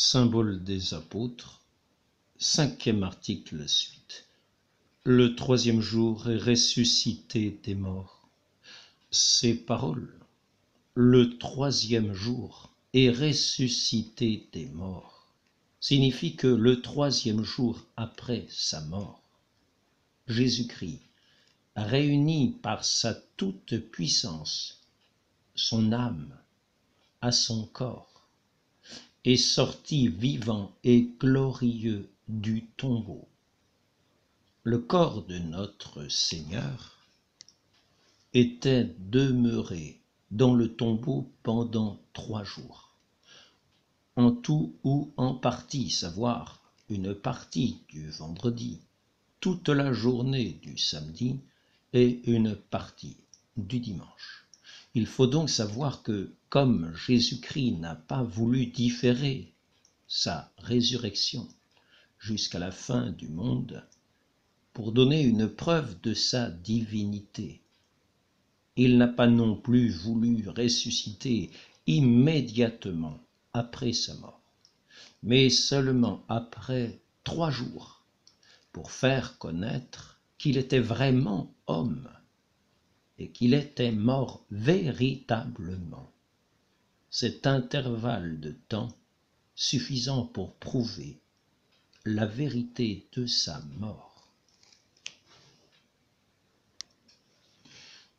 Symbole des apôtres, 5e article suite. Le 3e jour est ressuscité des morts. Ces paroles, le 3e jour est ressuscité des morts, signifient que le 3e jour après sa mort, Jésus-Christ a réuni par sa toute-puissance son âme à son corps, est sorti vivant et glorieux du tombeau. Le corps de notre Seigneur était demeuré dans le tombeau pendant 3 jours, en tout ou en partie, savoir une partie du vendredi, toute la journée du samedi et une partie du dimanche. Il faut donc savoir que, comme Jésus-Christ n'a pas voulu différer sa résurrection jusqu'à la fin du monde, pour donner une preuve de sa divinité, il n'a pas non plus voulu ressusciter immédiatement après sa mort, mais seulement après 3 jours, pour faire connaître qu'il était vraiment homme et qu'il était mort véritablement. Cet intervalle de temps suffisant pour prouver la vérité de sa mort.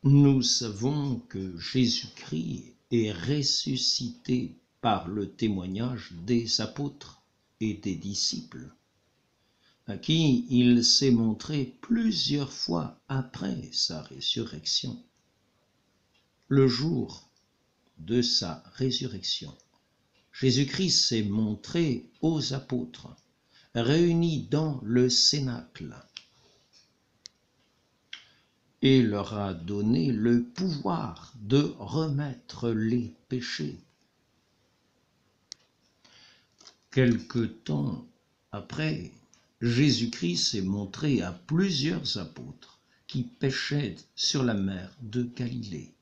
Nous savons que Jésus-Christ est ressuscité par le témoignage des apôtres et des disciples, à qui il s'est montré plusieurs fois après sa résurrection. Le jour de sa résurrection, Jésus-Christ s'est montré aux apôtres, réunis dans le cénacle, et leur a donné le pouvoir de remettre les péchés. Quelque temps après, Jésus-Christ s'est montré à plusieurs apôtres qui pêchaient sur la mer de Galilée.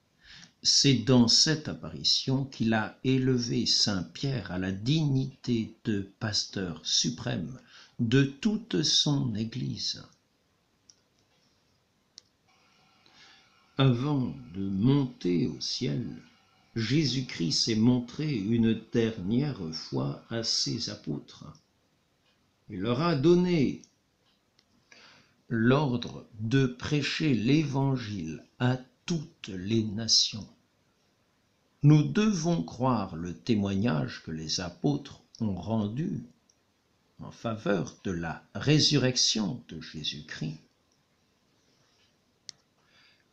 C'est dans cette apparition qu'il a élevé Saint Pierre à la dignité de pasteur suprême de toute son Église. Avant de monter au ciel, Jésus-Christ s'est montré une dernière fois à ses apôtres. Il leur a donné l'ordre de prêcher l'Évangile à toutes les nations. Nous devons croire le témoignage que les apôtres ont rendu en faveur de la résurrection de Jésus-Christ,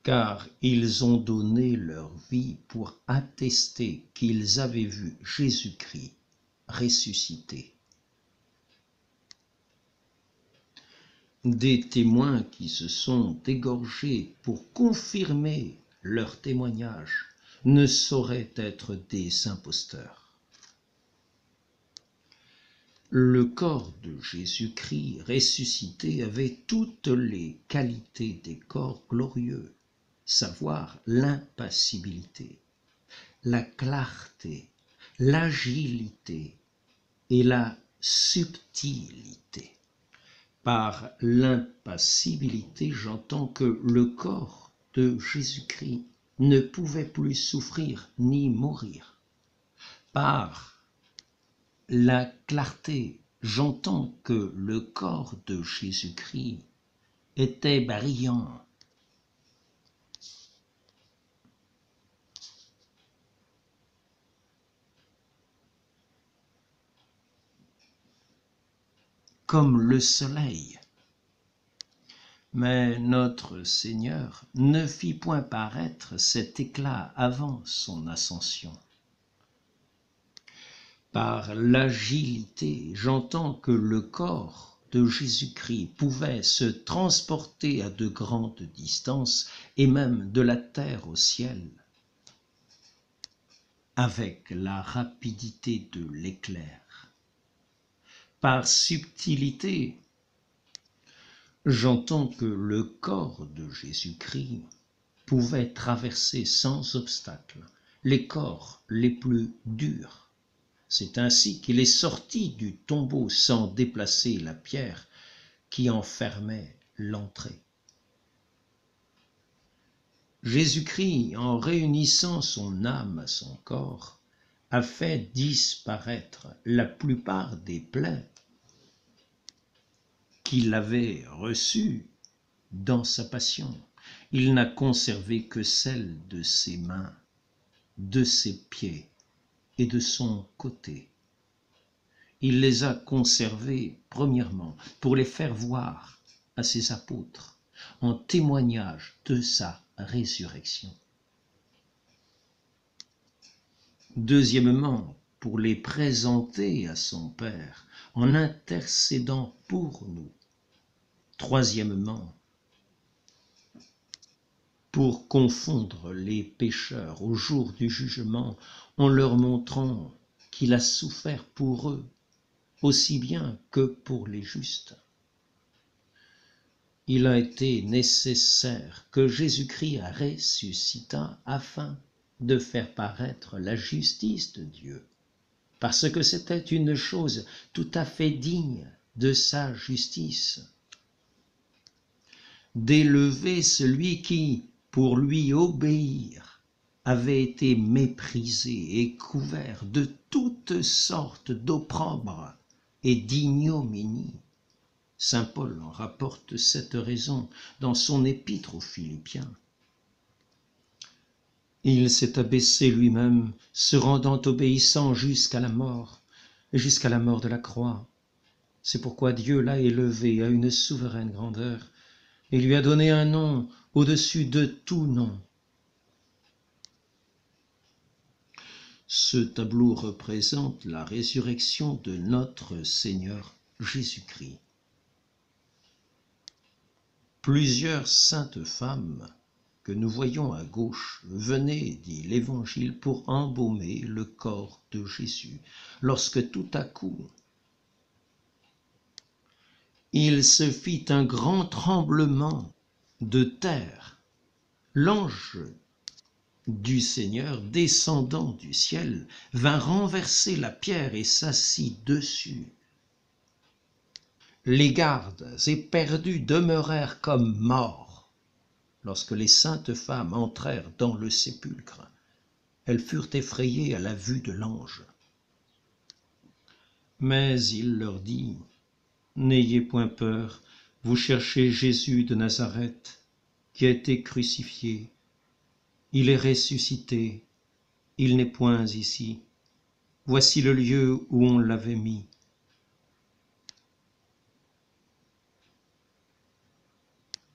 car ils ont donné leur vie pour attester qu'ils avaient vu Jésus-Christ ressuscité. Des témoins qui se sont égorgés pour confirmer leur témoignage ne sauraient être des imposteurs. Le corps de Jésus-Christ ressuscité avait toutes les qualités des corps glorieux, savoir l'impassibilité, la clarté, l'agilité et la subtilité. Par l'impassibilité, j'entends que le corps de Jésus-Christ ne pouvait plus souffrir ni mourir. Par la clarté, j'entends que le corps de Jésus-Christ était brillant. Comme le soleil. Mais notre Seigneur ne fit point paraître cet éclat avant son ascension. Par l'agilité, j'entends que le corps de Jésus-Christ pouvait se transporter à de grandes distances et même de la terre au ciel avec la rapidité de l'éclair. Par subtilité, j'entends que le corps de Jésus-Christ pouvait traverser sans obstacle les corps les plus durs, C'est ainsi qu'il est sorti du tombeau sans déplacer la pierre qui enfermait l'entrée. Jésus-Christ, en réunissant son âme à son corps, a fait disparaître la plupart des plaies qu'il avait reçues dans sa passion. Il n'a conservé que celles de ses mains, de ses pieds et de son côté. Il les a conservées, premièrement, pour les faire voir à ses apôtres, en témoignage de sa résurrection. Deuxièmement, pour les présenter à son Père, en intercédant pour nous. Troisièmement, pour confondre les pécheurs au jour du jugement, en leur montrant qu'il a souffert pour eux, aussi bien que pour les justes. Il a été nécessaire que Jésus-Christ ressuscitât afin de faire paraître la justice de Dieu, parce que c'était une chose tout à fait digne de sa justice, d'élever celui qui, pour lui obéir, avait été méprisé et couvert de toutes sortes d'opprobre et d'ignominie. Saint Paul en rapporte cette raison dans son épître aux Philippiens. Il s'est abaissé lui-même, se rendant obéissant jusqu'à la mort, et jusqu'à la mort de la croix. C'est pourquoi Dieu l'a élevé à une souveraine grandeur, et lui a donné un nom au-dessus de tout nom. Ce tableau représente la résurrection de notre Seigneur Jésus-Christ. Plusieurs saintes femmes que nous voyons à gauche venaient, dit l'Évangile, pour embaumer le corps de Jésus, lorsque tout à coup, il se fit un grand tremblement de terre. L'ange du Seigneur, descendant du ciel, vint renverser la pierre et s'assit dessus. Les gardes éperdus demeurèrent comme morts. Lorsque les saintes femmes entrèrent dans le sépulcre, elles furent effrayées à la vue de l'ange. Mais il leur dit: « N'ayez point peur, vous cherchez Jésus de Nazareth, qui a été crucifié. Il est ressuscité, il n'est point ici. Voici le lieu où on l'avait mis.